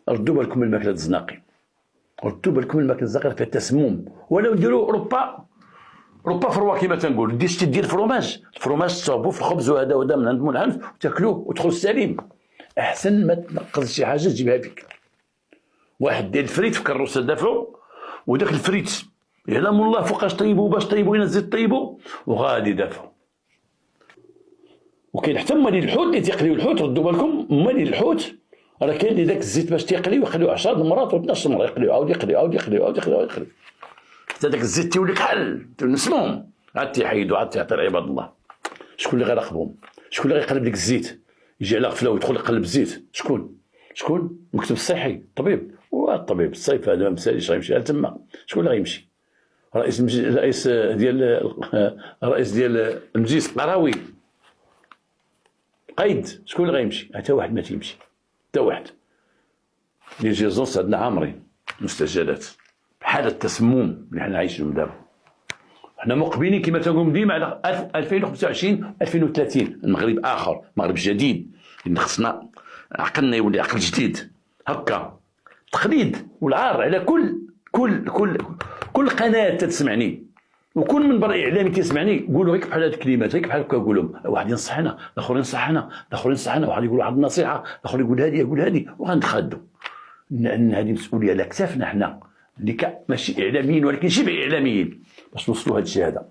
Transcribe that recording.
ردوا بالكم من الماكله الزناقي، ردوا بالكم من الماكله الزناقي فيها التسمم. ولا نديروا اوروبا فروا كيما تنقول، شتي دير الفرomاج تصاوبوا في الخبز وهذا من عند منعم وتاكلوه وتدخل السليم. احسن ما تنقص شي حاجه تجيبها بك. واحد دير الفريت في كروسه دافعو، وداك الفريت يعلم الله فوقاش طيبو باش طيبو ينزل طيبو وغادي دافعو. وكاين حتى مالين الحوت اللي تيقليو الحوت، ردوا بالكم مالين الحوت راه كاين اللي داك الزيت باش تيقليو يخليوه 10 مرات و 12 مره يقليو، عاود يقليو حتى داك الزيت تيولي كحل مسموم، عاد تيحيدو عاد تيعطي لعباد الله. شكون اللي غيراقبهم؟ شكون اللي غيقلب ديك الزيت؟ يجي على غفله ويدخل يقلب الزيت، شكون؟ المكتب الصحي، الطبيب. والطبيب الصيف هذا ما مساليش غيمشي لتما، شكون اللي غيمشي؟ رئيس ديال المجلس القروي، قيد، شكون اللي غيمشي؟ حتى واحد ما تيمشي، حتى واحد. لي جيزونس عندنا عامرين مستجدات بحال التسمم اللي حنا عايشين دابا. حنا مقبلين كما تنقول ديما على 2025 2030 المغرب اخر، مغرب جديد، اللي خصنا عقلنا يولي عقل جديد هكا. تقليد والعار على كل قناه تسمعني وكل منبر اعلامي تسمعني، قولوا هيك بحال هاد الكلمات، هيك بحال هكا قولهم. واحد ينصحنا، الاخر ينصحنا، واحد يقول واحد النصيحه، الاخر يقول هذه وغنتخادوا. لان هذه مسؤوليه على كتافنا حنا اللي ماشي اعلاميين ولكن شبه اعلاميين باش نوصلوا هذا الشيء هذا.